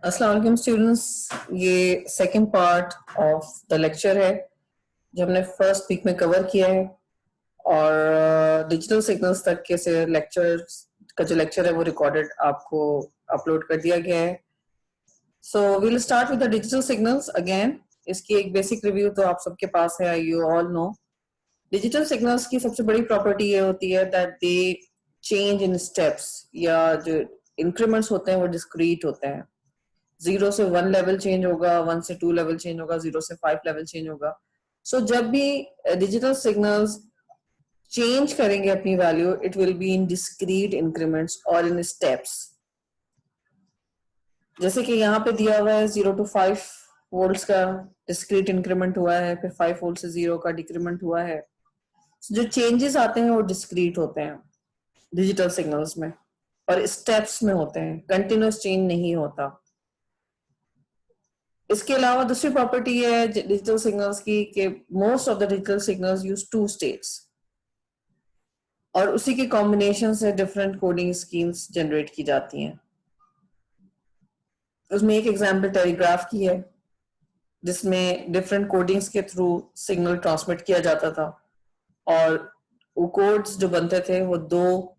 अस्सलाम वालेकुम स्टूडेंट्स, ये second part of the lecture है जो हमने फर्स्ट वीक में कवर किया है और डिजिटल सिग्नल्स तक के से लेक्चर का जो लेक्चर है वो रिकॉर्डेड आपको अपलोड कर दिया गया है। So we will start with the digital signals again. इसकी एक बेसिक रिव्यू तो आप सबके पास है, you all know. Digital signals की सबसे बड़ी प्रॉपर्टी ये होती है that they change in steps, या जो इंक्रीमेंट्स होते हैं वो डिस्क्रीट होते हैं। 0 से 1 लेवल चेंज होगा, 1 से 2 लेवल चेंज होगा, 0 से 5 लेवल चेंज होगा। सो जब भी डिजिटल सिग्नल्स चेंज करेंगे अपनी value, it will be in discrete increments और इन स्टेप्स। जैसे कि यहाँ पे दिया हुआ है 0 to 5 वोल्ट्स का डिस्क्रीट इंक्रीमेंट हुआ है, फिर 5 वोल्ट से 0 का डिक्रीमेंट हुआ है। जो चेंजेस आते हैं वो डिस्क्रीट होते हैं डिजिटल सिग्नल्स में और स्टेप्स में होते हैं, कंटिन्यूस चेंज नहीं होता। इसके अलावा दूसरी प्रॉपर्टी है डिजिटल सिग्नल्स की कि most of the digital signals use 2 states और उसी के कॉम्बिनेशन से डिफरेंट कोडिंग स्कीम्स जनरेट की जाती हैं। उसमें एक एग्जांपल टेलीग्राफ की है जिसमें डिफरेंट कोडिंग्स के थ्रू सिग्नल ट्रांसमिट किया जाता था और वो कोड्स जो बनते थे वो 2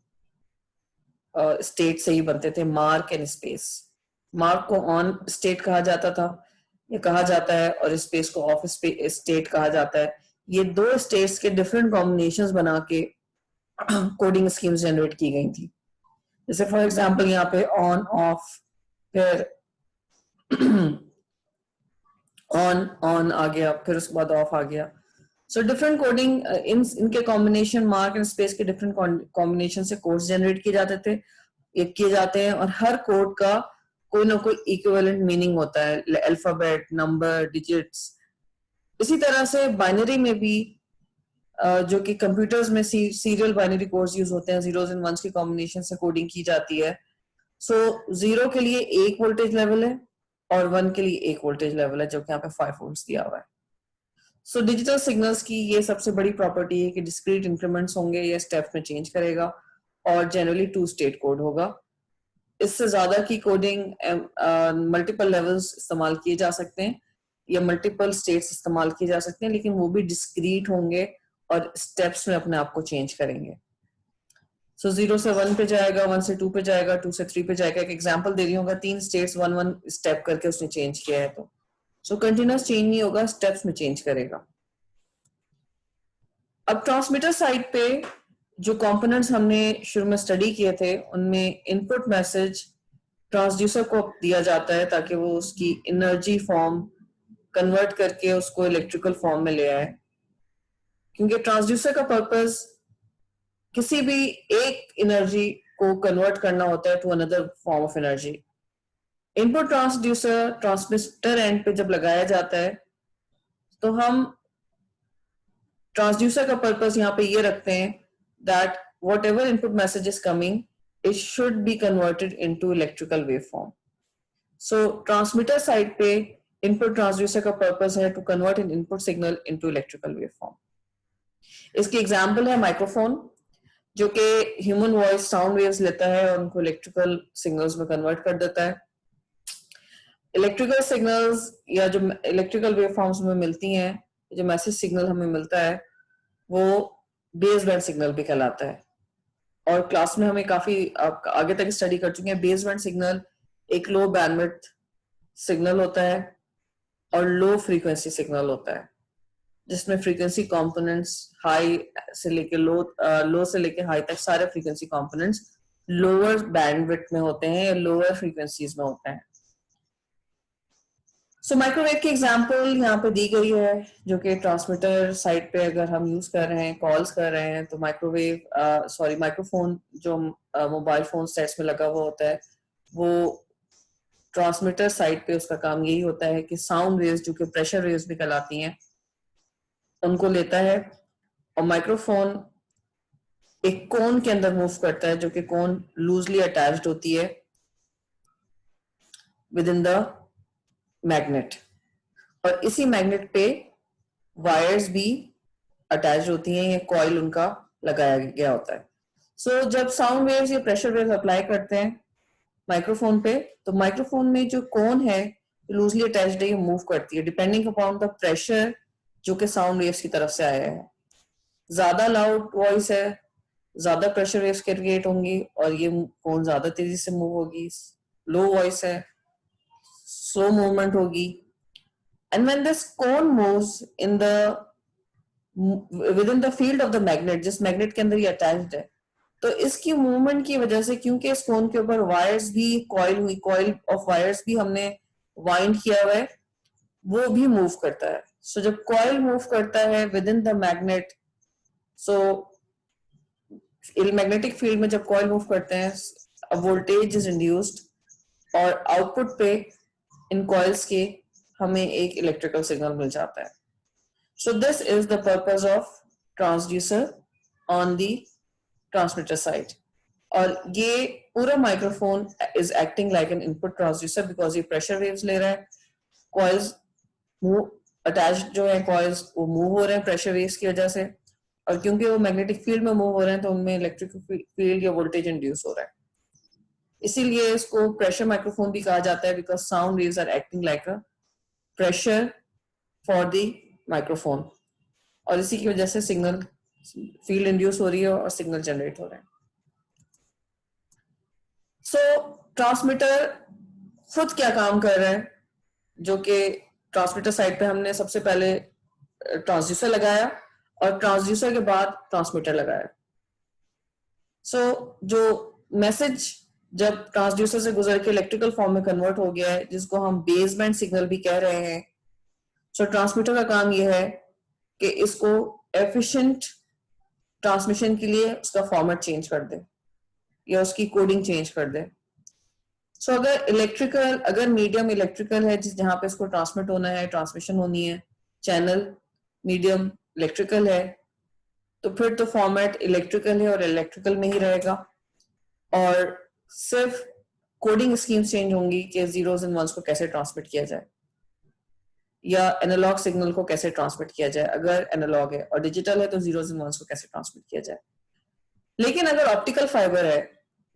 स्टेट से ही बनते थे, मार्क एंड स्पेस। मार्क को ऑन स्टेट कहा जाता था, ये कहा जाता है, और स्पेस को ऑफ स्टेट कहा जाता है। ये 2 स्टेट्स के डिफरेंट कॉम्बिनेशंस बना के कोडिंग स्कीम्स जनरेट की गई थी। जैसे फॉर एग्जांपल यहाँ पे ऑन ऑफ, फिर ऑन ऑन आ गया, फिर उसके बाद ऑफ आ गया। सो डिफरेंट कोडिंग इनके कॉम्बिनेशन, मार्क एंड स्पेस के डिफरेंट कॉम्बिनेशन से कोड्स जनरेट किए जाते थे, किए जाते हैं, और हर कोड का कोई ना कोई इक्विवेलेंट मीनिंग होता है, अल्फाबेट, नंबर, डिजिट्स। इसी तरह से बाइनरी में भी जो कि कंप्यूटर्स में सीरियल बाइनरी कोड्स यूज होते हैं, जीरोस एंड वंस की कॉम्बिनेशन से कोडिंग की जाती है। सो 0 के लिए 1 वोल्टेज लेवल है और 1 के लिए 1 वोल्टेज लेवल है, जो कि यहाँ पे 5 वोल्ट्स दिया हुआ है। सो डिजिटल सिग्नल्स की ये सबसे बड़ी प्रॉपर्टी है कि डिस्क्रीट इंक्रीमेंट्स होंगे, ये स्टेप्स में चेंज करेगा और जनरली 2 स्टेट कोड होगा। इससे ज्यादा की कोडिंग मल्टीपल लेवल्स इस्तेमाल किए जा सकते हैं या मल्टीपल स्टेट्स इस्तेमाल किए जा सकते हैं, लेकिन वो भी डिस्क्रीट होंगे और स्टेप्स में अपने आप को चेंज करेंगे। सो 0 से 1 पे जाएगा, 1 से 2 पे जाएगा, 2 से 3 पे जाएगा। एक एग्जांपल दे रही हूँ, 3 स्टेट्स 1 स्टेप करके उसने चेंज किया है तो सो कंटिन्यूस चेंज नहीं होगा, स्टेप्स में चेंज करेगा। अब ट्रांसमीटर साइड पे जो कंपोनेंट्स हमने शुरू में स्टडी किए थे, उनमें इनपुट मैसेज ट्रांसड्यूसर को दिया जाता है ताकि वो उसकी एनर्जी फॉर्म कन्वर्ट करके उसको इलेक्ट्रिकल फॉर्म में ले आए, क्योंकि ट्रांसड्यूसर का पर्पस किसी भी एक एनर्जी को कन्वर्ट करना होता है to another form of energy. Input transducer transmitter end पे जब लगाया जाता है तो हम ट्रांसड्यूसर का पर्पस यहाँ पे ये रखते हैं that whatever input message is coming, it should be converted into electrical waveform. So transmitter side पे input transducer का पर्पस है to convert an input signal into electrical waveform. इसकी एग्जांपल है माइक्रोफोन, जो कि ह्यूमन वॉइस साउंड वेव्स लेता है और उनको इलेक्ट्रिकल सिग्नल्स में कन्वर्ट कर देता है। इलेक्ट्रिकल सिग्नल्स या जो इलेक्ट्रिकल वेवफॉर्म्स में मिलती हैं, जो मैसेज सिग्नल हमें मिलता है, वो बेस बैंड सिग्नल भी कहलाता है। और क्लास में हमें काफी आगे तक स्टडी कर चुके हैं। बेस बैंड सिग्नल एक लो बैंडविड्थ सिग्नल होता है और लो फ्रीक्वेंसी सिग्नल होता है, जिसमें फ्रीक्वेंसी कंपोनेंट्स हाई से लेके लो से लेके हाई तक सारे फ्रीक्वेंसी कंपोनेंट्स लोअर बैंडविड्थ में होते हैं या लोअर फ्रीक्वेंसीज में होते हैं। सो माइक्रोवेव की एग्जांपल यहाँ पे दी गई है, जो कि ट्रांसमीटर साइड पे अगर हम यूज कर रहे हैं, कॉल्स कर रहे हैं, तो माइक्रोफोन जो मोबाइल फोन सेट्स में लगा हुआ होता है, वो ट्रांसमीटर साइड पे उसका काम यही होता है कि साउंड वेव्स, जो कि प्रेशर वेव्स भी कहलाती हैं, उनको लेता है और माइक्रोफोन एक कोन के अंदर मूव करता है, जो कि कोन लूजली अटैच्ड होती है विद इन द मैग्नेट, और इसी मैग्नेट पे वायर्स भी अटैच होती हैं, ये कॉइल उनका लगाया गया होता है। सो जब साउंड वेव्स या प्रेशर वेव्स अप्लाई करते हैं माइक्रोफोन पे, तो माइक्रोफोन में जो कोन है लूजली अटैच्ड है, ये मूव करती है डिपेंडिंग अपॉन द प्रेशर जो कि साउंड वेव्स की तरफ से आया है। ज्यादा लाउड वॉइस है, ज्यादा प्रेशर वेव्स क्रिएट होंगी और ये कोन ज्यादा तेजी से मूव होगी। लो वॉइस है, स्लो मूवमेंट होगी। And when this cone moves in the with in the field of the magnet, जिस मैग्नेट के अंदर ये अटैच्ड है, तो इसकी मूवमेंट की वजह से, क्योंकि इस कोन के ऊपर वायर्स भी कॉइल हुई, कॉइल ऑफ वायर्स भी हमने वाइंड किया हुआ है, वो भी मूव करता है। सो जब कॉइल मूव करता है with in the magnet, so magnetic field में जब कॉइल मूव करते हैं वोल्टेज इज इंड्यूस्ड, और आउटपुट पे इन कॉइल्स के हमें एक इलेक्ट्रिकल सिग्नल मिल जाता है। So this is the purpose of transducer on the transmitter side. और ये पूरा microphone is acting like an input transducer because ये प्रेशर वेव्स ले रहा है। कॉइल्स मूव अटैच्ड जो है, कॉइल्स वो मूव हो रहे हैं प्रेशर वेव्स की वजह से, और क्योंकि वो मैग्नेटिक फील्ड में मूव हो रहे हैं तो उनमें इलेक्ट्रिक फील्ड या वोल्टेज इंड्यूस हो रहा है। इसीलिए इसको प्रेशर माइक्रोफोन भी कहा जाता है because sound waves are acting like a pressure for the microphone, और इसी की वजह से सिग्नल फील्ड इंड्यूस हो रही है और सिग्नल जनरेट हो रहे हैं। सो ट्रांसमीटर खुद क्या काम कर रहा है, जो कि ट्रांसमीटर साइड पे हमने सबसे पहले ट्रांसड्यूसर लगाया और ट्रांसड्यूसर के बाद ट्रांसमीटर लगाया। सो जो मैसेज जब ट्रांसड्यूसर से गुजर के इलेक्ट्रिकल फॉर्म में कन्वर्ट हो गया है, जिसको हम बेसबैंड सिग्नल भी कह रहे हैं, सो ट्रांसमीटर का काम यह है कि इसको एफिशिएंट ट्रांसमिशन के लिए उसका फॉर्मेट चेंज कर दे या उसकी कोडिंग चेंज कर दे। सो अगर मीडियम इलेक्ट्रिकल है जहां पे इसको ट्रांसमिट होना है, ट्रांसमिशन होनी है, चैनल मीडियम इलेक्ट्रिकल है, तो फिर तो फॉर्मेट इलेक्ट्रिकल है और इलेक्ट्रिकल में ही रहेगा, और सिर्फ कोडिंग स्कीम्स चेंज होंगी कि जीरोस एंड वंस को कैसे ट्रांसमिट किया जाए या एनालॉग सिग्नल को कैसे ट्रांसमिट किया जाए अगर एनालॉग है, और डिजिटल है तो जीरोस एंड वंस को कैसे ट्रांसमिट किया जाए। लेकिन अगर ऑप्टिकल फाइबर है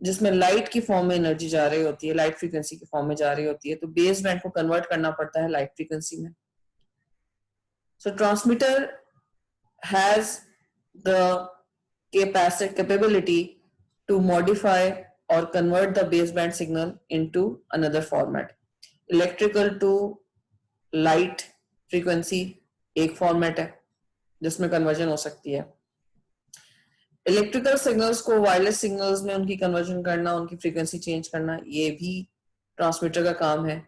जिसमें लाइट की फॉर्म में एनर्जी जा रही होती है, लाइट फ्रीक्वेंसी की फॉर्म में जा रही होती है, तो बेस बैंड को कन्वर्ट करना पड़ता है लाइट फ्रीक्वेंसी में। So transmitter has the capability to modify or convert the baseband signal into another format. Electrical to light frequency एक फॉर्मेट है जिसमें कन्वर्जन हो सकती है। इलेक्ट्रिकल सिग्नल्स को वायरलेस सिग्नल्स में उनकी कन्वर्जन करना, उनकी फ्रीक्वेंसी चेंज करना, ये भी ट्रांसमीटर का काम है।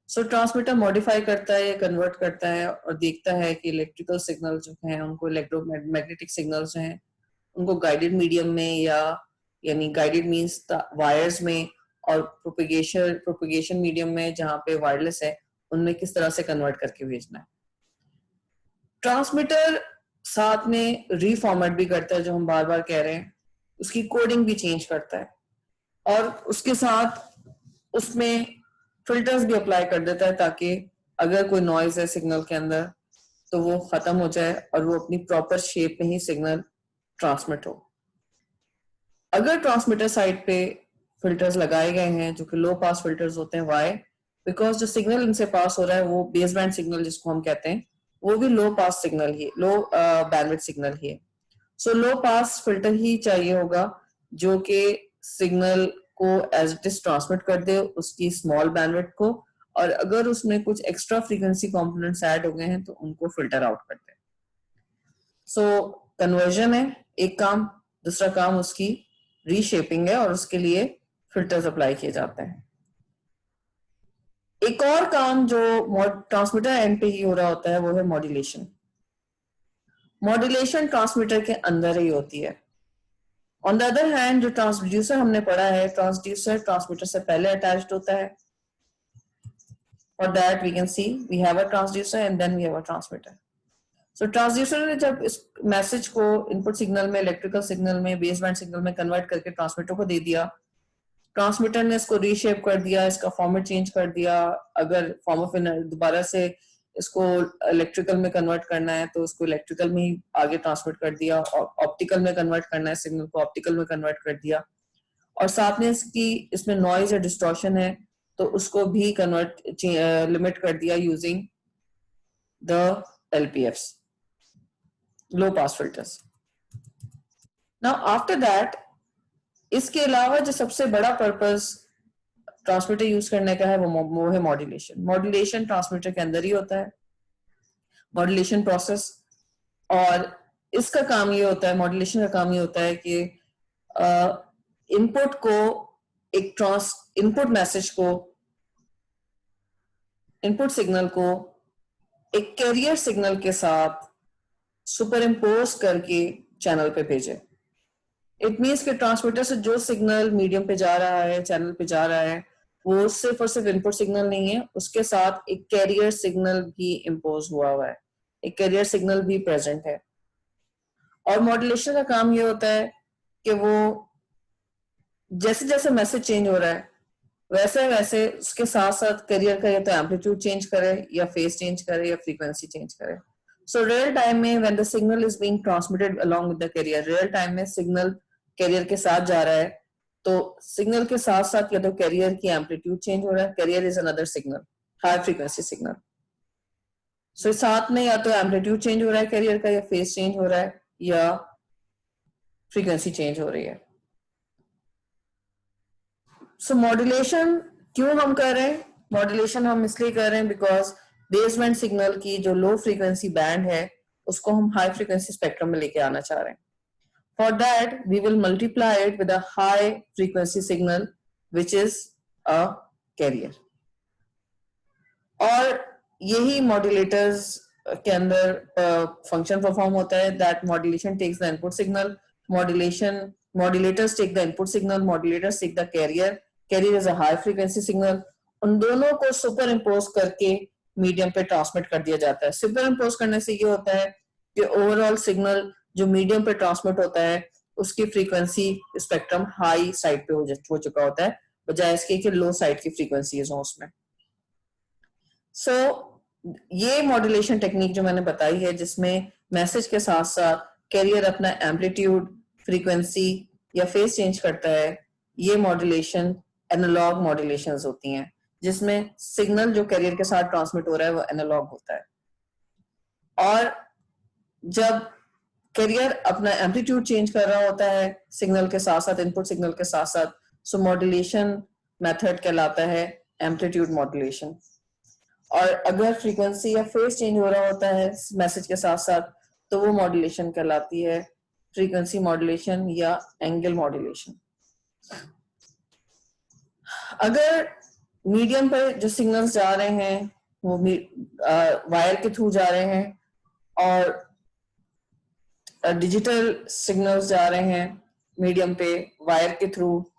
सो ट्रांसमीटर मॉडिफाई करता है, कन्वर्ट करता है और देखता है कि इलेक्ट्रिकल सिग्नल जो हैं उनको इलेक्ट्रोमैग्नेटिक सिग्नल्स जो हैं उनको गाइडेड मीडियम में, या यानी गाइडेड मींस वायर्स में, और प्रोपगेशन मीडियम में जहां पे वायरलेस है उनमें किस तरह से कन्वर्ट करके भेजना है। ट्रांसमीटर साथ में रीफॉर्मेट भी करता है, जो हम बार बार कह रहे हैं, उसकी कोडिंग भी चेंज करता है, और उसके साथ उसमें फिल्टर्स भी अप्लाई कर देता है ताकि अगर कोई नॉइज है सिग्नल के अंदर तो वो खत्म हो जाए और वो अपनी प्रॉपर शेप में ही सिग्नल ट्रांसमिट हो। अगर ट्रांसमीटर साइड पे फिल्टर्स लगाए गए हैं जो कि लो पास फिल्टर्स होते हैं, वाई? बिकॉज जो सिग्नल इनसे पास हो रहा है वो बेस बैंड सिग्नल जिसको हम कहते हैं, वो भी लो पास सिग्नल ही, लो बैंडविड्थ सिग्नल ही है। सो लो पास फिल्टर ही चाहिए होगा जो कि सिग्नल को एज इट इज ट्रांसमिट कर दे उसकी स्मॉल बैंडविड्थ को, और अगर उसमें कुछ एक्स्ट्रा फ्रीक्वेंसी कंपोनेंट्स ऐड हो गए हैं तो उनको फिल्टर आउट कर दे। सो कन्वर्जन है एक काम, दूसरा काम उसकी रीशेपिंग है और उसके लिए फिल्टर्स अप्लाई किए जाते हैं। एक और काम जो ट्रांसमीटर एंड पे ही हो रहा होता है वो है मॉड्यूलेशन। मॉड्यूलेशन ट्रांसमीटर के अंदर ही होती है। ऑन द अदर हैंड जो ट्रांसड्यूसर हमने पढ़ा है, ट्रांसड्यूसर ट्रांसमीटर से पहले अटैच्ड होता है। For that we can see we have a transducer and then we have a transmitter. So transducer ने जब इस मैसेज को इनपुट सिग्नल में, इलेक्ट्रिकल सिग्नल में, बेसबैंड सिग्नल में कन्वर्ट करके ट्रांसमीटर को दे दिया, ट्रांसमीटर ने इसको रीशेप कर दिया, इसका फॉर्मेट चेंज कर दिया। अगर फॉर्म ऑफ दोबारा से इसको इलेक्ट्रिकल में कन्वर्ट करना है तो उसको इलेक्ट्रिकल में ही आगे ट्रांसमिट कर दिया, और ऑप्टिकल में कन्वर्ट करना है सिग्नल को ऑप्टिकल में कन्वर्ट कर दिया। और साथ में इसमें नॉइज या डिस्टॉर्शन है तो उसको भी कन्वर्ट लिमिट कर दिया using the LPFs, low pass filters. Now after that, इसके अलावा जो सबसे बड़ा पर्पस ट्रांसमीटर यूज करने का है वो है मॉड्यूलेशन। मॉड्यूलेशन ट्रांसमीटर के अंदर ही होता है, मॉड्यूलेशन प्रोसेस। और इसका काम ये होता है, मॉड्यूलेशन का काम ये होता है कि इनपुट को इनपुट मैसेज को, इनपुट सिग्नल को एक कैरियर सिग्नल के साथ सुपर इम्पोज करके चैनल पे भेजे। इट मीन्स कि ट्रांसमीटर से जो सिग्नल मीडियम पे जा रहा है, चैनल पे जा रहा है, वो सिर्फ और सिर्फ इनपुट सिग्नल नहीं है, उसके साथ एक कैरियर सिग्नल भी इम्पोज हुआ है, एक कैरियर सिग्नल भी प्रेजेंट है। और मॉड्यूलेशन का काम ये होता है कि वो जैसे जैसे मैसेज चेंज हो रहा है वैसे वैसे उसके साथ साथ कैरियर का या तो एम्पलीट्यूड चेंज करे, या फेज चेंज करे, या फ्रीक्वेंसी चेंज करे। सो रियल टाइम में when the signal is being transmitted along with the carrier, real time में सिग्नल कैरियर के साथ जा रहा है तो सिग्नल के साथ साथ या तो कैरियर की एम्पलीट्यूड चेंज हो रहा है, carrier is another signal, high frequency signal. So साथ में या तो एम्पलीट्यूड चेंज हो रहा है कैरियर का, या फेज चेंज हो रहा है, या फ्रीक्वेंसी चेंज हो रही है। सो मॉड्यूलेशन क्यों हम कर रहे हैं? मॉड्यूलेशन हम इसलिए कर रहे हैं बिकॉज बेसबैंड सिग्नल की जो लो फ्रीक्वेंसी बैंड है उसको हम हाई फ्रीक्वेंसी स्पेक्ट्रम में लेके आना चाह रहे हैं। For that, we will multiply it with a high frequency signal, which is a carrier. और यही मॉड्यूलेटर्स के अंदर फंक्शन परफॉर्म होता है। That modulation takes the input signal, modulators take the input signal, modulators take the carrier, carrier is a high frequency signal. उन दोनों को superimpose करके मीडियम पे ट्रांसमिट कर दिया जाता है। सुपर इम्पोज करने से ये होता है कि ओवरऑल सिग्नल जो मीडियम पे ट्रांसमिट होता है उसकी फ्रीक्वेंसी स्पेक्ट्रम हाई साइड पे हो चुका होता है, बजाय इसके कि लो साइड की फ्रीक्वेंसीज हो उसमें। सो ये मॉड्यूलेशन टेक्निक जो मैंने बताई है, जिसमें मैसेज के साथ साथ कैरियर अपना एम्पलीट्यूड, फ्रीक्वेंसी या फेज चेंज करता है, ये मॉड्यूलेशन एनालॉग मॉड्यूलेशंस होती हैं, जिसमें सिग्नल जो कैरियर के साथ ट्रांसमिट हो रहा है वो एनालॉग होता है। और जब कैरियर अपना एम्पलीट्यूड चेंज कर रहा होता है सिग्नल के साथ साथ, इनपुट सिग्नल के साथ साथ, सो मॉड्यूलेशन मेथड कहलाता है एम्पलीट्यूड मॉड्यूलेशन। और अगर फ्रीक्वेंसी या फेज चेंज हो रहा होता है मैसेज के साथ साथ तो वो मॉड्यूलेशन कहलाती है फ्रीक्वेंसी मॉड्यूलेशन या एंगल मॉड्यूलेशन। अगर मीडियम पर जो सिग्नल्स जा रहे हैं वो वायर के थ्रू जा रहे हैं और डिजिटल सिग्नल्स जा रहे हैं मीडियम पे वायर के थ्रू,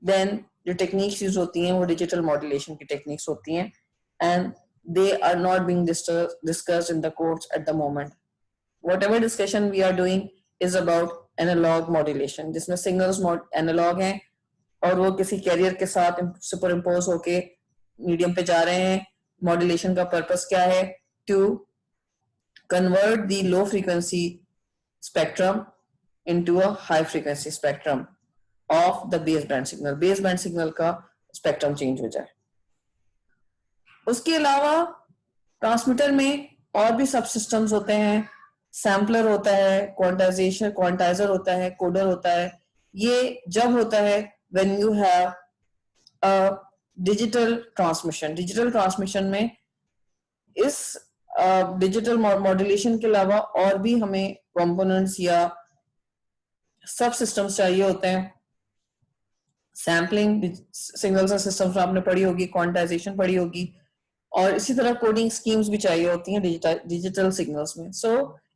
देन जो टेक्निक्स यूज होती हैं वो डिजिटल मॉड्यूलेशन की टेक्निक्स होती हैं, and they are not being discussed in the course at the moment. Whatever discussion we are doing is about analog modulation, जिसमें signals analog हैं और वो किसी कैरियर के साथ सुपर इम्पोज होके मीडियम पे जा रहे हैं। मॉड्यूलेशन का पर्पस क्या है? To convert the low frequency spectrum into a high frequency spectrum of the baseband signal. Baseband signal का स्पेक्ट्रम चेंज हो जाए। उसके अलावा ट्रांसमीटर में और भी सब सिस्टम्स होते हैं, सैम्पलर होता है, क्वांटाइजर होता है, कोडर होता है। ये जब होता है when you have a digital transmission. Digital transmission में इस डिजिटल मॉड्यूलेशन के अलावा और भी हमें कंपोनेंट्स या सब सिस्टम्स चाहिए होते हैं। सैम्पलिंग सिग्नल्स एंड सिस्टम्स आपने पढ़ी होगी, क्वांटाइजेशन पढ़ी होगी, और इसी तरह कोडिंग स्कीम्स भी चाहिए होती हैं डिजिटल सिग्नल्स में। So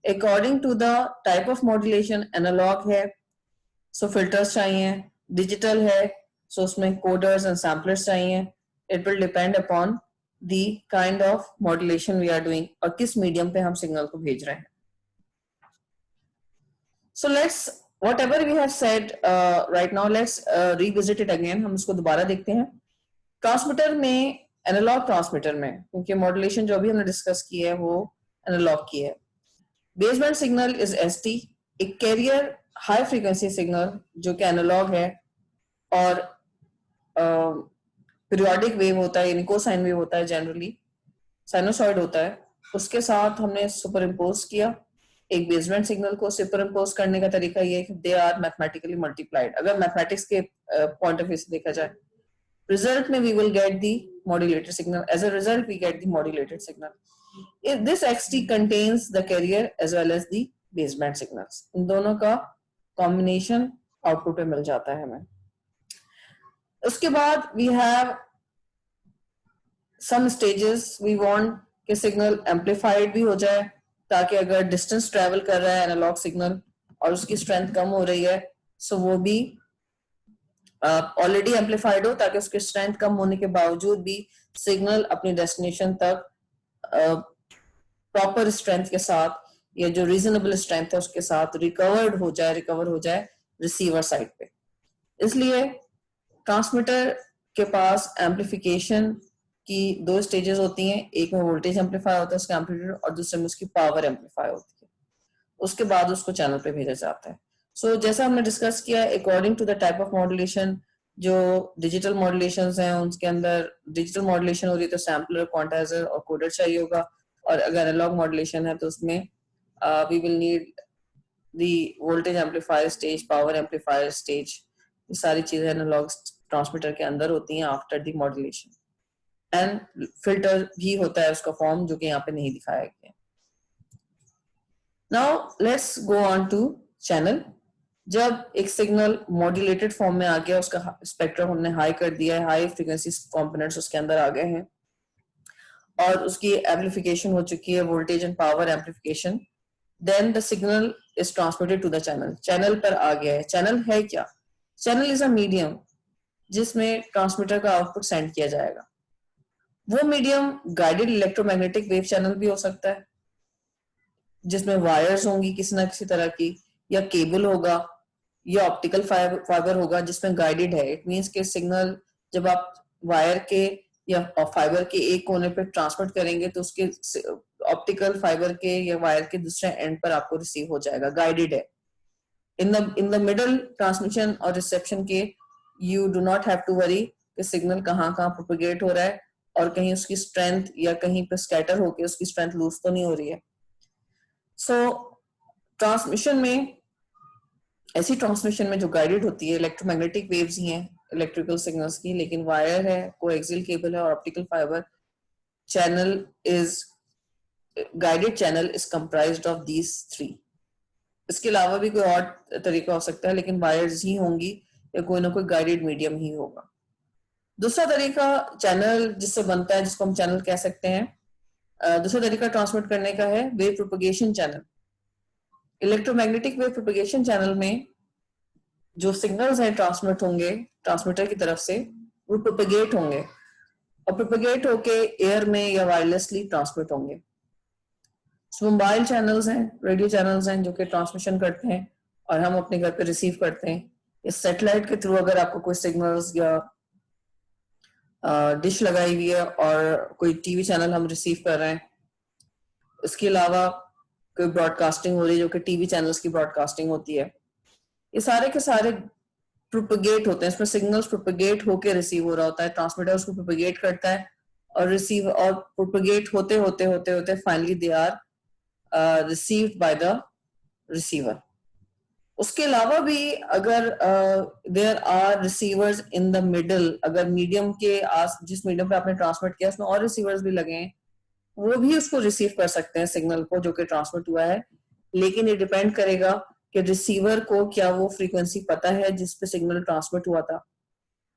according to the type of modulation, analog है सो फिल्टर्स चाहिए, डिजिटल है सो उसमें कोडर्स एंड सैम्पलर्स चाहिए। It will depend upon the kind of modulation we are doing और किस मीडियम पे हम सिग्नल को भेज रहे हैं। So let's, whatever we have said right now, let's revisit it again. हम इसको दोबारा देखते हैं। ट्रांसमीटर में, एनालॉग ट्रांसमीटर में, क्योंकि मॉड्यूलेशन जो भी हमने डिस्कस की है वो एनालॉग की है। बेसबैंड सिग्नल इज ST, एक कैरियर हाई फ्रीक्वेंसी सिग्नल जो कि एनालॉग है, और पीरियोडिक वेव होता है यानी कोसाइन वेव होता है, जनरली साइनोसॉइड होता है, उसके साथ हमने सुपर इम्पोज किया एक बेसबैंड सिग्नल को। सुपर इम्पोज करने का तरीका ये है कि दे आर मैथमेटिकली मल्टीप्लाइड, अगर मैथमेटिक्स के पॉइंट ऑफ व्यू से देखा जाए, रिजल्ट में we will get the modulated signal, as a result we get the modulated signal. This XT contains the carrier as well as the baseband signals, इन दोनों का combination output में मिल जाता है हमें। उसके बाद we have some stages, we want कि सिग्नल एम्पलीफाइड भी हो जाए, ताकि अगर डिस्टेंस ट्रेवल कर रहा है एनालॉग सिग्नल और उसकी स्ट्रेंथ कम हो रही है, सो वो भी ऑलरेडी एम्पलीफाइड हो, ताकि उसकी स्ट्रेंथ कम होने के बावजूद भी सिग्नल अपनी डेस्टिनेशन तक प्रॉपर स्ट्रेंथ के साथ या जो रीजनेबल स्ट्रेंथ है उसके साथ रिकवर हो जाए रिसीवर साइड पे। इसलिए ट्रांसमीटर के पास एम्पलीफिकेशन की दो स्टेजेस होती हैं, एक में वोल्टेज एम्पलीफाई होता है उसका एम्पलीट्यूड, और दूसरे में उसकी पावर एम्पलीफाई होती है, उसके बाद उसको चैनल पे भेजा जाता है। सो जैसा हमने डिस्कस किया, according to the type of modulation, जो डिजिटल मॉड्यूलेशंस हैं उनके अंदर डिजिटल मॉड्यूलेशन हो रही है तो सैम्पलर, क्वांटाइजर और कोडर चाहिए होगा, और अगर एनालॉग मॉड्यूलेशन है तो उसमें we will need the voltage amplifier stage, power amplifier stage, ये सारी चीजें एनालॉग ट्रांसमीटर के अंदर होती हैं after the modulation. And filter भी होता है उसका फॉर्म, जो कि यहाँ पे नहीं दिखाया गया। Now let's go on to channel. जब एक सिग्नल मॉड्यूलेटेड फॉर्म में आ गया, उसका स्पेक्ट्रम हमने हाई कर दिया है, हाई फ्रीक्वेंसी कंपोनेंट्स उसके अंदर आ गए हैं और उसकी एम्पलीफिकेशन हो चुकी है, voltage and power amplification, then the signal is transmitted to the channel. Channel पर आ गया है। चैनल है क्या? चैनल इज अ मीडियम जिसमें ट्रांसमीटर का आउटपुट सेंड किया जाएगा। वो medium guided electromagnetic wave channel भी हो सकता है, जिसमें वायर्स होंगी किसी ना किसी तरह की, या केबल होगा, या ऑप्टिकल फाइबर होगा जिसमें गाइडेड है। इट मींस के सिग्नल जब आप वायर के या फाइबर के एक कोने पे ट्रांसमिट करेंगे तो उसके ऑप्टिकल फाइबर के या वायर के दूसरे एंड पर आपको रिसीव हो जाएगा, गाइडेड है। इन द मिडल ट्रांसमिशन और रिसेप्शन के you do not have to worry कि सिग्नल कहाँ कहाँ प्रोपेगेट हो रहा है और कहीं उसकी स्ट्रेंथ या कहीं पे स्कैटर होके उसकी स्ट्रेंथ लूज तो नहीं हो रही है। सो ट्रांसमिशन में, ऐसी ट्रांसमिशन में जो गाइडेड होती है, इलेक्ट्रोमैग्नेटिक वेव्स ही हैं इलेक्ट्रिकल सिग्नल्स की, लेकिन वायर है, कोएक्सियल केबल है और optical fibre. Channel is guided channel is comprised of these three. इसके अलावा भी कोई और तरीका हो सकता है, लेकिन वायर्स ही होंगी या कोई ना कोई गाइडेड मीडियम ही होगा। दूसरा तरीका चैनल जिससे बनता है, जिसको हम चैनल कह सकते हैं, दूसरा तरीका ट्रांसमिट करने का है wave propagation channel. Electromagnetic wave propagation channel में जो सिग्नल्स हैं ट्रांसमिट होंगे ट्रांसमीटर की तरफ से, वो प्रोपगेट होंगे और प्रोपगेट होके एयर में या वायरलेसली ट्रांसमिट होंगे। मोबाइल चैनल्स हैं, रेडियो चैनल्स हैं जो कि ट्रांसमिशन करते हैं और हम अपने घर पे रिसीव करते हैं। इस सैटेलाइट के थ्रू अगर आपको कोई सिग्नल्स या डिश लगाई हुई है और कोई टीवी चैनल हम रिसीव कर रहे हैं, इसके अलावा कोई ब्रॉडकास्टिंग हो रही है जो कि टीवी चैनल्स की ब्रॉडकास्टिंग होती है, ये सारे के सारे प्रोपगेट होते हैं। इसमें सिग्नल्स प्रोपगेट होके रिसीव हो रहा होता है, ट्रांसमीटर उसको प्रोपगेट करता है और रिसीव, और प्रोपगेट होते होते होते होते finally they are received by the receiver. उसके अलावा भी अगर there are receivers in the middle, अगर मीडियम के आस, जिस मीडियम पे आपने ट्रांसमिट किया उसमें और रिसीवर्स भी लगे हैं, वो भी उसको रिसीव कर सकते हैं सिग्नल को जो कि ट्रांसमिट हुआ है। लेकिन ये डिपेंड करेगा कि रिसीवर को क्या वो फ्रीक्वेंसी पता है जिस पे सिग्नल ट्रांसमिट हुआ था।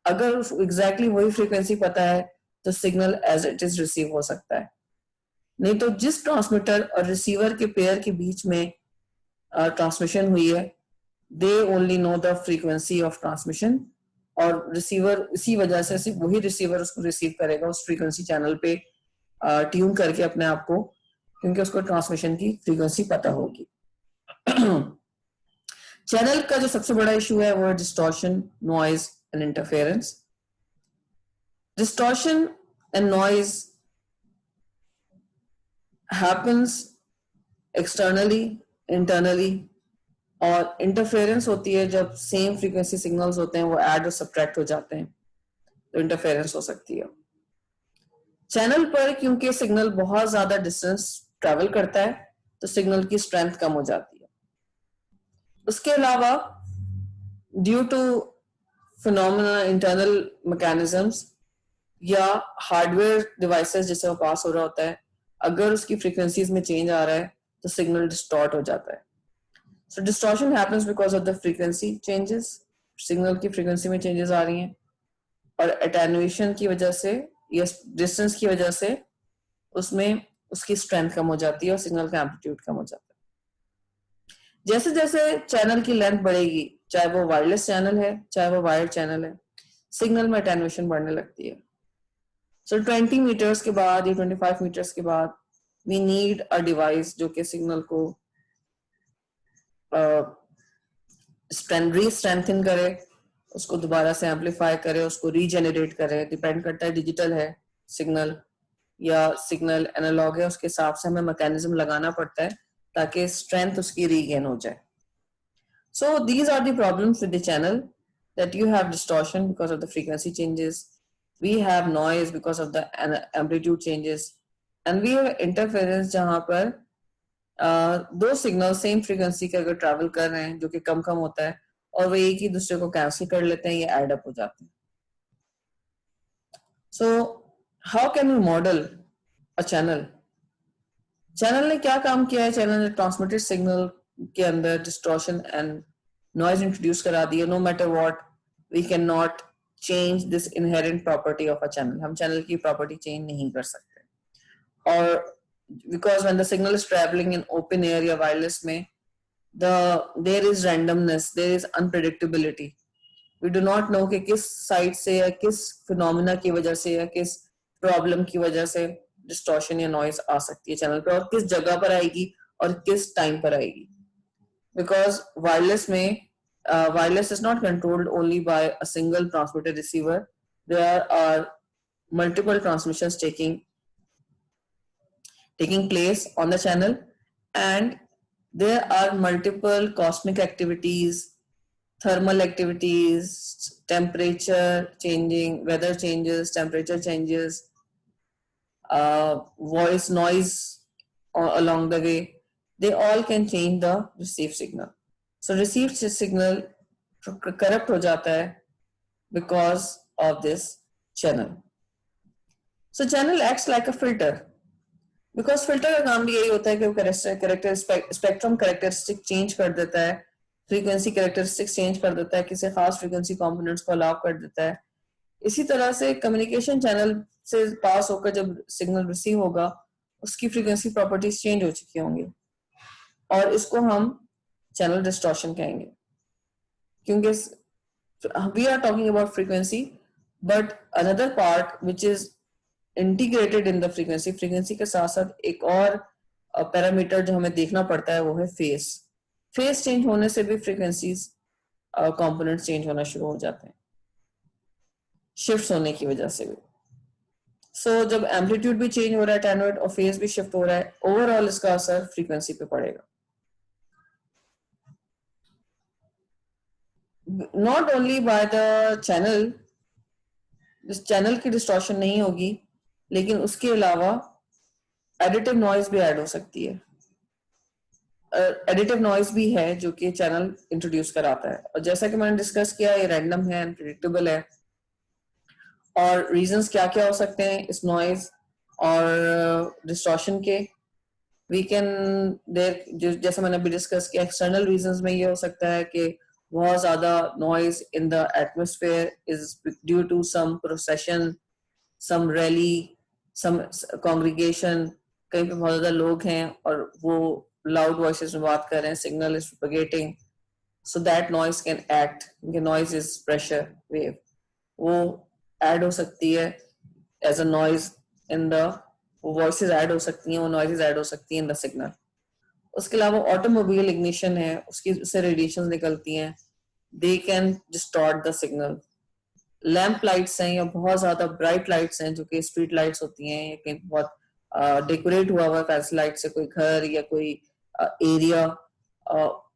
अगर एग्जैक्टली वही फ्रीक्वेंसी पता है तो signal as it is receive हो सकता है, नहीं तो जिस ट्रांसमीटर और रिसीवर के पेयर के बीच में ट्रांसमिशन हुई है, they only know the frequency of transmission, और रिसीवर इसी वजह से सिर्फ वही रिसीवर उसको रिसीव करेगा उस फ्रीक्वेंसी चैनल पे ट्यून करके अपने आप को, क्योंकि उसको ट्रांसमिशन की फ्रीक्वेंसी पता होगी। चैनल का जो सबसे बड़ा इशू है वो है distortion, noise and interference. Distortion and noise happens externally, internally, और इंटरफेरेंस होती है जब सेम फ्रीक्वेंसी सिग्नल्स होते हैं वो ऐड और सब्ट्रैक्ट हो जाते हैं, तो इंटरफेरेंस हो सकती है। चैनल पर क्योंकि सिग्नल बहुत ज्यादा डिस्टेंस ट्रेवल करता है तो सिग्नल की स्ट्रेंथ कम हो जाती है। उसके अलावा due to phenomena internal mechanisms या हार्डवेयर डिवाइसेस जिससे वो पास हो रहा होता है, अगर उसकी फ्रीक्वेंसीज में चेंज आ रहा है तो सिग्नल डिस्टॉर्ट हो जाता है। So distortion happens because of the frequency changes, signal की फ्रीक्वेंसी में चेंजेस आ रही हैं और एटेन्युएशन की वजह से या डिस्टेंस की वजह से उसमें उसकी स्ट्रेंथ कम हो जाती है और सिग्नल का एम्पलीट्यूड कम हो जाता है। जैसे जैसे चैनल की लेंथ बढ़ेगी, चाहे वो वायरलेस चैनल है चाहे वो वायर्ड चैनल है, सिग्नल में एटेन्युएशन बढ़ने लगती है। सो 20 मीटर्स के बाद या 25 मीटर्स के बाद वी नीड अ डिवाइस जो कि सिग्नल को रीस्ट्रेंथन करे, उसको दोबारा से एम्पलीफाई करे, उसको रीजेनरेट करे। डिपेंड करता है डिजिटल है सिग्नल या सिग्नल एनालॉग है, उसके हिसाब से हमें मैकेनिज्म लगाना पड़ता है ताकि स्ट्रेंथ उसकी रीगेन हो जाए। So these are the problems with the channel, that you have distortion because of the frequency changes, we have noise because of the amplitude changes, and we have interference जहाँ पर दो signal same frequency के अगर travel कर रहे हैं जो कि कम कम होता है और वो एक ही दूसरे को कैंसिल कर लेते हैं, ये एड अप हो जाते हैं। So how can V model a channel? Channel ने क्या काम किया है? चैनल ने ट्रांसमिटेड सिग्नल के अंदर डिस्टॉर्शन एंड नॉइज इंट्रोड्यूस करा दिया। No matter what, we can not change this inherent property of a channel. हम चैनल की प्रॉपर्टी चेंज नहीं कर सकते। और because when the signal is traveling in open air या वायरलेस में, there is randomness, there is unpredictability. We do not know कि किस साइड से या किस फिनोमिना की वजह से या किस प्रॉब्लम की वजह से डिस्टॉर्शन या नॉइज आ सकती है चैनल पर, और किस जगह पर आएगी और किस टाइम पर आएगी। बिकॉज वायरलेस में wireless is not controlled only by a single transmitter receiver. There are multiple transmissions taking place on the channel, and there are multiple cosmic activities, thermal activities, temperature changing, weather changes, temperature changes, voice noise along the way. They all can change the received signal. So received signal corrupt हो जाता है because of this channel. So channel acts like a filter. Because filter का काम भी यही होता है कि वो स्पेक्ट्रम कैरेक्टरिस्टिक चेंज कर देता है, फ्रीक्वेंसी कैरेक्टरिस्टिक चेंज कर देता है, किसी खास फ्रीक्वेंसी कंपोनेंट्स को अलाउ कर देता है। इसी तरह से कम्युनिकेशन चैनल से पास होकर जब सिग्नल रिसीव होगा, उसकी फ्रीक्वेंसी प्रॉपर्टीज चेंज हो चुकी होंगी और इसको हम चैनल डिस्टॉर्शन कहेंगे। क्योंकि we are talking about frequency, but another part which is integrated in the frequency के साथ साथ एक और पैरामीटर जो हमें देखना पड़ता है वो है फेस चेंज होने से भी फ्रीक्वेंसीज कंपोनेंट चेंज होना शुरू हो जाते हैं, शिफ्ट होने की वजह से भी। सो जब एम्पलीट्यूड भी चेंज हो रहा है एटेन्यूएट और फेस भी शिफ्ट हो रहा है, ओवरऑल इसका असर फ्रीक्वेंसी पे पड़ेगा। Not only by the channel, इस चैनल की डिस्टॉर्शन नहीं होगी, लेकिन उसके अलावा एडिटिव नॉइज भी ऐड हो सकती है। एडिटिव नॉइज भी है जो कि चैनल इंट्रोड्यूस कराता है, और जैसा कि मैंने डिस्कस किया ये रैंडम है, अनप्रेडिक्टेबल है। और रीजंस क्या क्या हो सकते हैं इस नॉइज और डिस्टॉर्शन के? वी कैन देयर, जैसा मैंने अभी डिस्कस किया, एक्सटर्नल रीजंस में ये हो सकता है कि बहुत ज्यादा noise in the atmosphere is due to some procession, some rally, some congregation, कहीं पे बहुत ज्यादा लोग हैं और वो लाउड वॉइसेस में बात कर रहे हैं, signal is propagating, so that noise can act, noise is pressure wave, वो ऐड हो सकती है as a noise in the, वो वॉइसेस ऐड हो सकती हैं, वो नॉइजेस ऐड हो सकती हैं इन द सिग्नल। उसके अलावा ऑटोमोबाइल इग्निशन है, उसकी उससे रेडिएशंस निकलती हैं, they can distort the signal. Lamp lights हैं या बहुत ज्यादा ब्राइट लाइट्स हैं जो कि स्ट्रीट लाइट्स होती हैं या कहीं बहुत डेकोरेट हुआ हुआ फैंसी लाइट से कोई घर या कोई एरिया,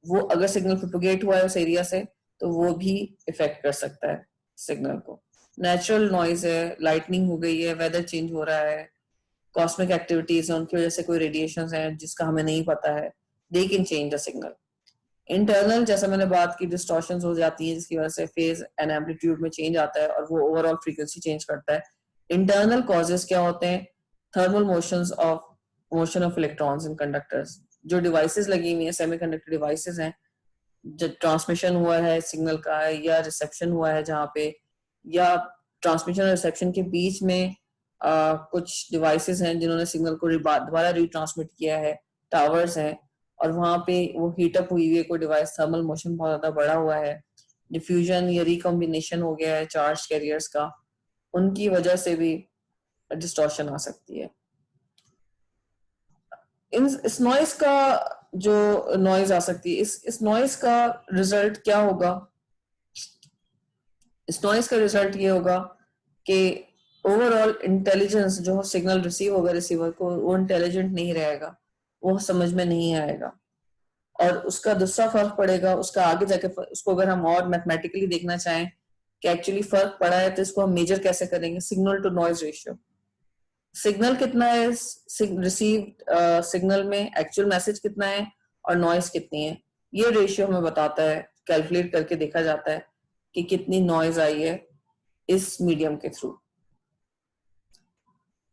वो अगर सिग्नल प्रोपोगेट हुआ है उस एरिया से तो वो भी इफेक्ट कर सकता है सिग्नल को। नेचुरल नॉइज है, लाइटनिंग हो गई है, वेदर चेंज हो रहा है, कॉस्मिक एक्टिविटीज है, उनकी वजह से कोई रेडिएशन है जिसका हमें नहीं पता है, they can change the signal. Internal, जैसा मैंने बात की, डिस्टॉर्शंस हो जाती है जिसकी वजह से फेज एंड एम्पलीट्यूड में चेंज आता है और वो ओवरऑल फ्रीक्वेंसी चेंज करता है। इंटरनल कॉजेस क्या होते हैं? Thermal motion of electrons in conductors. जो डिवाइसेस लगी हुई हैं, सेमीकंडक्टर डिवाइसेस हैं, जो ट्रांसमिशन हुआ है सिग्नल का या रिसेप्शन हुआ है जहाँ पे, या ट्रांसमिशन और रिसेप्शन के बीच में कुछ डिवाइसेस हैं जिन्होंने सिग्नल को दोबारा रीट्रांसमिट किया है, टावर्स हैं, और वहां पे वो हीटअप हुई हुई है कोई डिवाइस, थर्मल मोशन बहुत ज्यादा बढ़ा हुआ है, डिफ्यूजन या रिकॉम्बिनेशन हो गया है चार्ज कैरियर्स का, उनकी वजह से भी डिस्टॉर्शन आ सकती है। इस नॉइस का जो नॉइज आ सकती है, इस नॉइज का रिजल्ट क्या होगा? इस नॉइज का रिजल्ट ये होगा कि ओवरऑल इंटेलिजेंस जो सिग्नल रिसीव होगा रिसीवर को, वो इंटेलिजेंट नहीं रहेगा, वो समझ में नहीं आएगा, और उसका दूसरा फर्क पड़ेगा उसका आगे जाके। उसको अगर हम और मैथमेटिकली देखना चाहें कि एक्चुअली फर्क पड़ा है तो इसको हम मेजर कैसे करेंगे? Signal to noise ratio. Signal कितना है रिसीव सिग्नल में, एक्चुअल मैसेज कितना है और नॉइज कितनी है, ये रेशियो हमें बताता है, कैलकुलेट करके देखा जाता है कि कितनी नॉइज आई है इस मीडियम के through.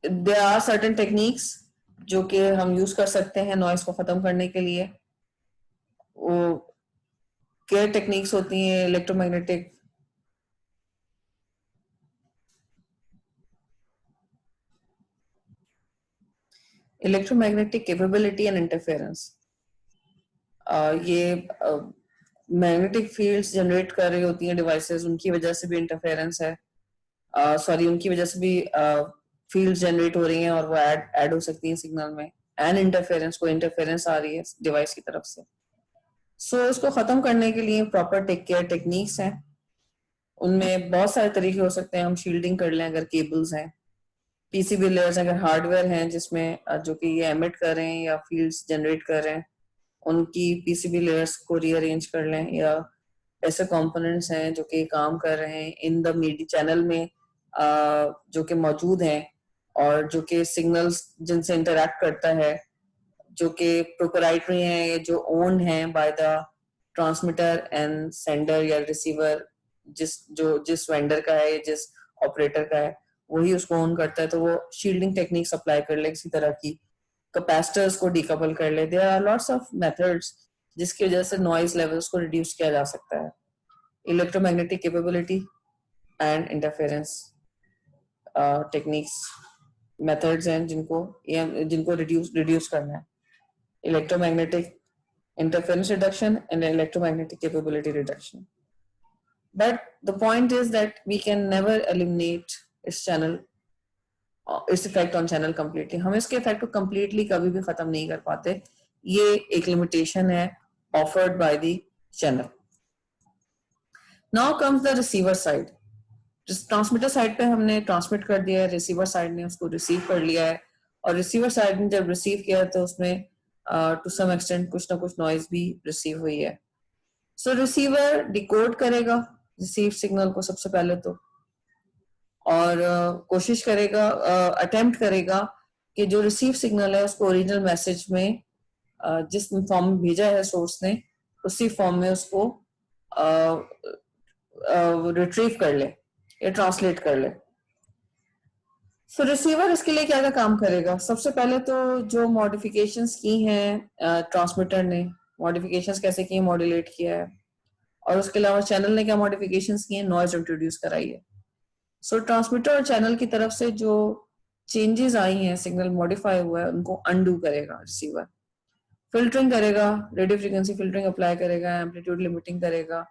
There are certain techniques जो कि हम यूज कर सकते हैं नॉइज को खत्म करने के लिए। वो क्या टेक्निक्स होती हैं? Electromagnetic capability and interference. ये मैग्नेटिक फील्ड्स जनरेट कर रही होती हैं डिवाइसेस, उनकी वजह से भी इंटरफेरेंस है, उनकी वजह से भी फील्ड्स जनरेट हो रही हैं और वो ऐड हो सकती हैं सिग्नल में, एंड इंटरफेरेंस, को इंटरफेरेंस आ रही है डिवाइस की तरफ से। इसको खत्म करने के लिए प्रॉपर टेक केयर टेक्निक्स हैं। उनमें बहुत सारे तरीके हो सकते हैं। हम शील्डिंग कर लें अगर केबल्स हैं, पीसीबी लेयर्स अगर हार्डवेयर हैं जिसमें जो कि ये एमिट कर रहे हैं या फील्ड्स जनरेट कर रहे हैं, उनकी पीसीबी लेयर्स को रीअरेंज कर लें, या ऐसे कंपोनेंट्स हैं जो कि काम कर रहे हैं इन द मीडिया चैनल में जो कि मौजूद हैं और जो कि सिग्नल्स जिनसे इंटरैक्ट करता है, जो कि प्रोपराइटरी हैं, जो ओन्ड हैं by the transmitter and sender या रिसीवर, जिस वेंडर का है, जिस ऑपरेटर का है, वही उसको ओन करता है। तो वो शील्डिंग टेक्निक्स अप्लाई कर ले किसी तरह की, कैपेसिटर्स को डीकपल कर ले। There are lots of methods जिसकी वजह से नॉइज लेवल्स को रिड्यूस किया जा सकता है। Electromagnetic capability and interference techniques, methods हैं जिनको रिड्यूस करना है। Electromagnetic interference reduction and electromagnetic capability reduction. But the point is that we can never eliminate its effect on channel completely. हम इसके effect को completely कभी भी खत्म नहीं कर पाते। ये एक limitation है offered by the channel. Now comes the receiver side. Transmitter side पे हमने ट्रांसमिट कर दिया है, रिसीवर साइड ने उसको रिसीव कर लिया है, और रिसीवर साइड ने जब रिसीव किया तो उसमें टू सम एक्सटेंट कुछ ना कुछ नॉइज भी रिसीव हुई है। सो रिसीवर डिकोड करेगा रिसीव सिग्नल को सबसे पहले तो, और कोशिश करेगा, अटेम्प्ट करेगा कि जो रिसीव सिग्नल है उसको ओरिजिनल मैसेज में जिस फॉर्म में भेजा है सोर्स ने, उसी फॉर्म में उसको रिट्रीव कर ले या ट्रांसलेट कर ले। सो रिसीवर इसके लिए क्या क्या काम करेगा? सबसे पहले तो जो मॉडिफिकेशंस की हैं ट्रांसमीटर ने, मॉडिफिकेशंस कैसे की, मॉड्यूलेट किया है, और उसके अलावा चैनल ने क्या मॉडिफिकेशंस की हैं, नॉइज इंट्रोड्यूस कराई है। सो ट्रांसमीटर और चैनल की तरफ से जो चेंजेस आई हैं, सिग्नल मॉडिफाई हुआ है, उनको अनडू करेगा रिसीवर। फिल्टरिंग करेगा, रेडियो फ्रीक्वेंसी फिल्टरिंग अप्लाई करेगा, एम्पलीट्यूड लिमिटिंग करेगा।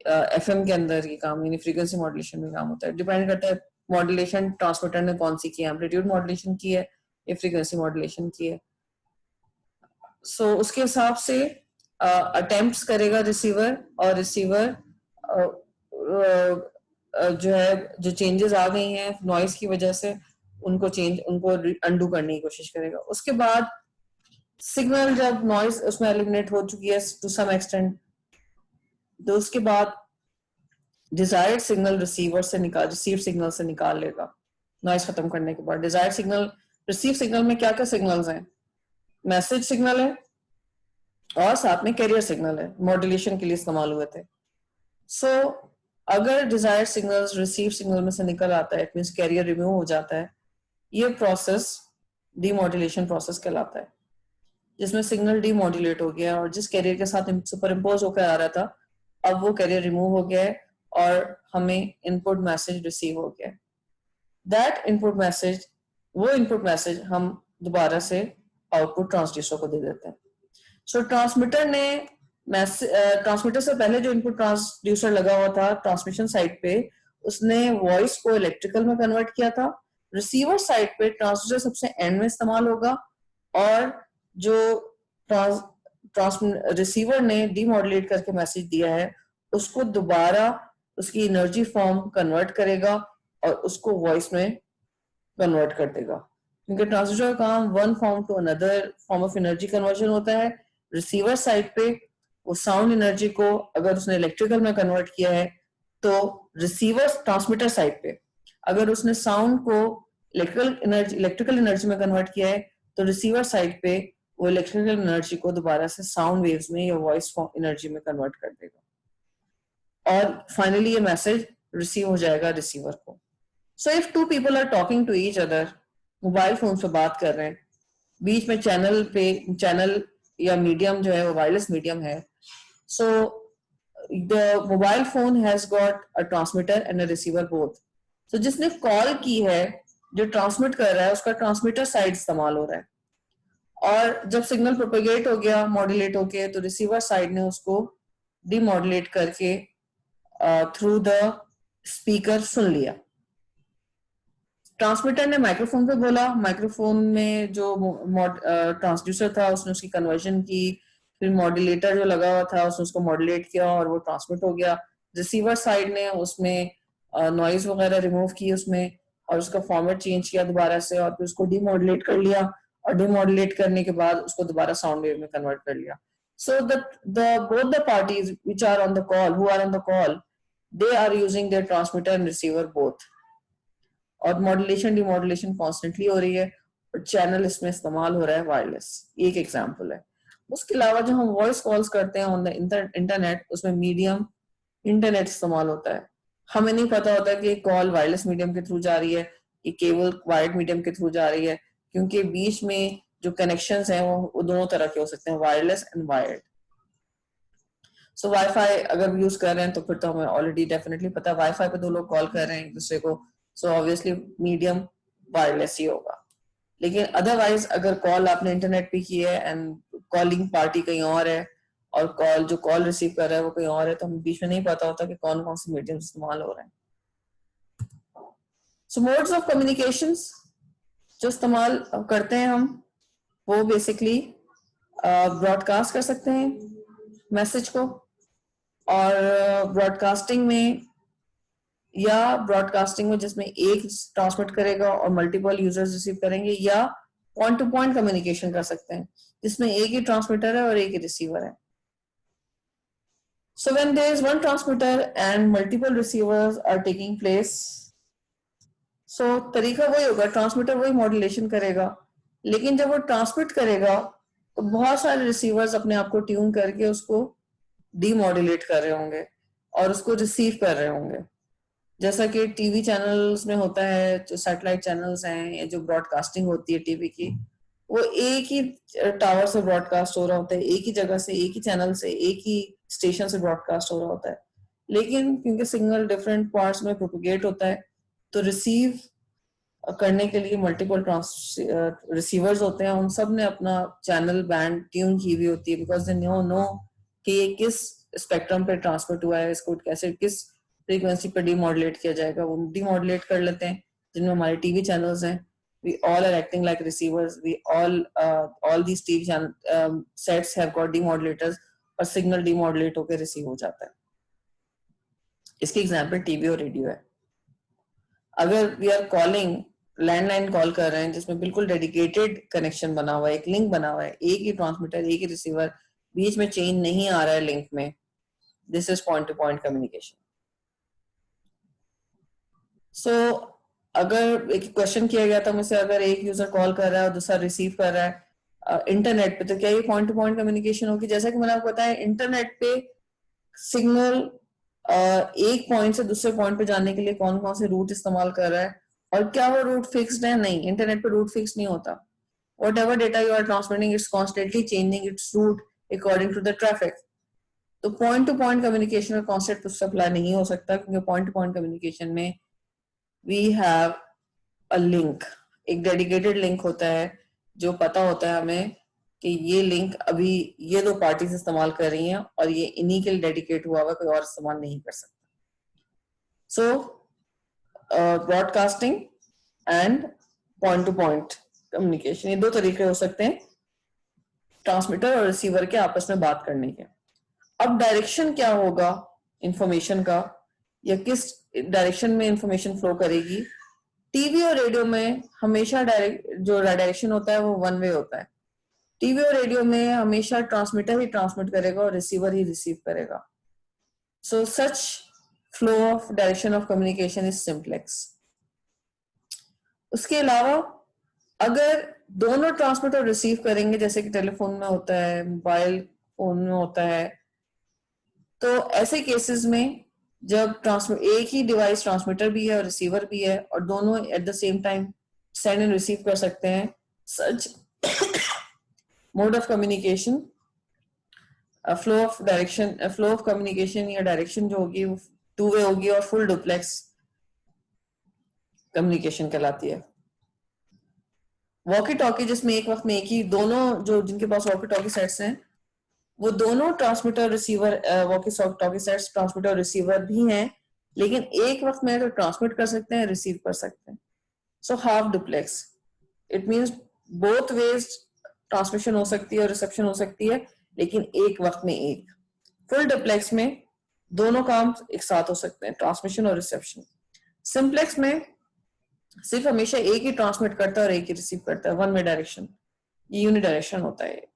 एफएम के अंदर ये काम, यानी फ्रीक्वेंसी मॉड्यूलेशन में काम होता है। डिपेंड करता है मॉड्यूलेशन ट्रांसमीटर ने कौन सी की है, एम्पलीट्यूड मॉड्यूलेशन की है या फ्रीक्वेंसी मॉड्यूलेशन की है। सो उसके हिसाब से अटेम्प्ट्स करेगा रिसीवर, और रिसीवर जो है जो चेंजेस आ गई हैं नॉइज की वजह से उनको अंडू करने की कोशिश करेगा। उसके बाद सिग्नल जब नॉइज उसमें एलिमिनेट हो चुकी है टू सम एक्सटेंट, तो उसके बाद डिजायर्ड सिग्नल रिसीव सिग्नल से निकाल लेगा नॉइज खत्म करने के बाद। डिजायर्ड सिग्नल, रिसीव सिग्नल में क्या क्या सिग्नल्स हैं? मैसेज सिग्नल है और साथ में कैरियर सिग्नल है, मॉड्यूलेशन के लिए इस्तेमाल हुए थे। सो अगर डिजायर्ड सिग्नल्स रिसीव सिग्नल में से निकल आता है, इट मींस कैरियर रिमूव हो जाता है, ये प्रोसेस डीमॉड्यूलेशन प्रोसेस कहलाता है, जिसमें सिग्नल डीमॉड्यूलेट हो गया और जिस कैरियर के साथ सुपर इम्पोज होकर आ रहा था, अब वो कैरियर रिमूव हो गया है और हमें इनपुट मैसेज रिसीव हो गया। दैट इनपुट मैसेज, वो इनपुट मैसेज हम दोबारा से आउटपुट ट्रांसड्यूसर को दे देते हैं। सो ट्रांसमीटर ने ट्रांसमीटर से पहले जो इनपुट ट्रांसड्यूसर लगा हुआ था ट्रांसमिशन साइड पे, उसने वॉइस को इलेक्ट्रिकल में कन्वर्ट किया था। रिसीवर साइड पे ट्रांसड्यूसर सबसे एंड में इस्तेमाल होगा और जो रिसीवर ने डीमॉड्यूलेट करके मैसेज दिया है उसको दोबारा उसकी एनर्जी फॉर्म कन्वर्ट करेगा और उसको वॉइस में कन्वर्ट कर देगा, क्योंकि ट्रांसड्यूसर का काम one form to another form of energy conversion होता है। रिसीवर साइड पे वो साउंड एनर्जी को अगर उसने इलेक्ट्रिकल में कन्वर्ट किया है, तो रिसीवर ट्रांसमीटर साइड पे अगर उसने साउंड को इलेक्ट्रिकल एनर्जी में कन्वर्ट किया है, तो रिसीवर साइड पे वो इलेक्ट्रिकल एनर्जी को दोबारा से साउंड वेव्स में या वॉइस एनर्जी में कन्वर्ट कर देगा और फाइनली ये मैसेज रिसीव हो जाएगा रिसीवर को। So if two people are talking to each other, mobile phone पे बात कर रहे हैं, बीच में चैनल या मीडियम जो है वो वायरलेस मीडियम है, so the mobile phone has got a transmitter and a receiver both. So जिसने कॉल की है, जो ट्रांसमिट कर रहा है, उसका ट्रांसमीटर साइड इस्तेमाल हो रहा है और जब सिग्नल प्रोपेगेट हो गया मॉड्यूलेट होके, तो रिसीवर साइड ने उसको डीमॉड्यूलेट करके थ्रू द स्पीकर सुन लिया। ट्रांसमीटर ने माइक्रोफोन पे बोला, माइक्रोफोन में जो ट्रांसड्यूसर था उसने उसकी कन्वर्जन की, फिर मॉड्यूलेटर जो लगा हुआ था उसने उसको मॉड्यूलेट किया और वो ट्रांसमिट हो गया। रिसीवर साइड ने उसमें नॉइज वगैरह रिमूव की उसमें और उसका फॉर्मेट चेंज किया दोबारा से और फिर उसको डीमॉड्यूलेट कर लिया और डीमॉड्यूलेट करने के बाद उसको दोबारा साउंड वेव में कन्वर्ट कर लिया। सो both the parties which are on the call, who are on the call, they are using their transmitter and receiver both, और मॉड्यूलेशन डीमॉड्यूलेशन कॉन्स्टेंटली हो रही है और चैनल इसमें इस्तेमाल हो रहा है वायरलेस। एक एग्जांपल है। उसके अलावा जो हम वॉइस कॉल्स करते हैं ऑन द इंटरनेट, उसमें मीडियम इंटरनेट इस्तेमाल होता है। हमें नहीं पता होता कि कॉल वायरलेस मीडियम के थ्रू जा रही है कि केवल वायर्ड मीडियम के थ्रू जा रही है, क्योंकि बीच में जो कनेक्शंस हैं वो दोनों तरह के हो सकते हैं, wireless and wired. So wifi अगर यूज कर रहे हैं तो फिर तो हमें ऑलरेडी डेफिनेटली पता है वाईफाई पे दो लोग कॉल कर रहे हैं एक दूसरे को, सो ऑब्वियसली मीडियम वायरलेस ही होगा। लेकिन अदरवाइज अगर कॉल आपने इंटरनेट पे की है एंड कॉलिंग पार्टी कहीं और है और जो कॉल रिसीव कर रहा है वो कहीं और है, तो हमें बीच में नहीं पता होता कि कौन कौन से मीडियम इस्तेमाल हो रहे हैं। सो मोड्स ऑफ कम्युनिकेशंस जो इस्तेमाल करते हैं हम, वो बेसिकली ब्रॉडकास्ट कर सकते हैं मैसेज को, और ब्रॉडकास्टिंग में जिसमें एक ट्रांसमिट करेगा और मल्टीपल यूजर्स रिसीव करेंगे, या पॉइंट टू पॉइंट कम्युनिकेशन कर सकते हैं जिसमें एक ही ट्रांसमीटर है और एक ही रिसीवर है। So when there is one transmitter and multiple receivers are taking place, so तरीका वही होगा, ट्रांसमीटर वही मॉड्यूलेशन करेगा, लेकिन जब वो ट्रांसमिट करेगा तो बहुत सारे रिसीवर्स अपने आप को ट्यून करके उसको डीमॉड्यूलेट कर रहे होंगे और उसको रिसीव कर रहे होंगे। जैसा कि टीवी चैनल्स में होता है, जो सैटेलाइट चैनल्स हैं या जो ब्रॉडकास्टिंग होती है टीवी की, वो एक ही टावर से ब्रॉडकास्ट हो रहा होता है, एक ही जगह से, एक ही चैनल से, एक ही स्टेशन से ब्रॉडकास्ट हो रहा होता है। लेकिन क्योंकि सिग्नल डिफरेंट पार्ट्स में प्रोपेगेट होता है, तो रिसीव करने के लिए मल्टीपल रिसीवर्स होते हैं, उन सब ने अपना चैनल बैंड ट्यून की हुई होती है, बिकॉज दे नो कि ये किस स्पेक्ट्रम पे ट्रांसमिट हुआ है, इसको कैसे किस फ्रीक्वेंसी पे डीमॉड्यूलेट किया जाएगा, वो डीमॉड्यूलेट कर लेते हैं। जिनमें हमारे टीवी चैनल्स हैं, we all are acting like receivers, we all these TV channel sets have got demodulators और सिग्नल डीमॉड्यूलेट होकर रिसीव हो जाता है। इसकी एग्जांपल टीवी और रेडियो है। अगर we are calling landline call कर रहे हैं जिसमें बिल्कुल डेडिकेटेड कनेक्शन बना हुआ है, एक लिंक बना हुआ है, एक ही ट्रांसमीटर एक ही रिसीवर, बीच में चेंज नहीं आ रहा है लिंक में, this is point to point communication. So अगर एक क्वेश्चन किया गया था मुझसे, अगर एक यूजर कॉल कर रहा है और दूसरा रिसीव कर रहा है इंटरनेट पे, तो क्या ये पॉइंट टू पॉइंट कम्युनिकेशन होगी? जैसा कि मैंने आपको बताया, इंटरनेट पे सिग्नल एक पॉइंट से दूसरे पॉइंट पे जाने के लिए कौन कौन से रूट इस्तेमाल कर रहा है, और क्या वो रूट फिक्स्ड है? नहीं, इंटरनेट पे रूट फिक्स नहीं होता। whatever data you are transmitting, it's constantly changing its route according to the traffic. तो पॉइंट टू पॉइंट कम्युनिकेशन का कॉन्सेप्ट उससे अप्लाई नहीं हो सकता, क्योंकि पॉइंट टू पॉइंट कम्युनिकेशन में वी हैव अ लिंक, एक डेडिकेटेड लिंक होता है जो पता होता है हमें कि ये लिंक अभी ये दो पार्टीज इस्तेमाल कर रही हैं और ये इन्हीं के लिए डेडिकेट हुआ हुआ, कोई और इस्तेमाल नहीं कर सकता। So broadcasting and point to point communication, ये दो तरीके हो सकते हैं ट्रांसमीटर और रिसीवर के आपस में बात करने के। अब डायरेक्शन क्या होगा इंफॉर्मेशन का, या किस डायरेक्शन में इंफॉर्मेशन फ्लो करेगी? टीवी और रेडियो में हमेशा जो डायरेक्शन होता है वो वन वे होता है। टीवी और रेडियो में हमेशा ट्रांसमीटर ही ट्रांसमिट करेगा और रिसीवर ही रिसीव करेगा। So such flow of direction of communication is simplex. उसके अलावा अगर दोनों ट्रांसमिट और रिसीव करेंगे, जैसे कि टेलीफोन में होता है, मोबाइल फोन में होता है, तो ऐसे केसेस में जब एक ही डिवाइस ट्रांसमीटर भी है और रिसीवर भी है और दोनों at the same time send and receive कर सकते हैं, such mode of communication, flow of communication या डायरेक्शन जो होगी वो टू वे होगी और फुल डुप्लेक्स कम्युनिकेशन कहलाती है। वॉकी टॉकी, जिसमें एक वक्त में एक ही दोनों जो जिनके पास वॉकी टॉकी सेट्स हैं वो दोनों transmitter receiver, walkie talkie sets transmitter receiver भी हैं, लेकिन एक वक्त में तो ट्रांसमिट कर सकते हैं, रिसीव कर सकते हैं। So half duplex, it means both ways transmission हो सकती है और रिसेप्शन हो सकती है, लेकिन एक वक्त में एक। फुल डुप्लेक्स में दोनों काम एक साथ हो सकते हैं, ट्रांसमिशन और रिसेप्शन। सिंप्लेक्स में सिर्फ हमेशा एक ही ट्रांसमिट करता है और एक ही रिसीव करता है, वन वे डायरेक्शन, ये यूनिडायरेक्शन होता है।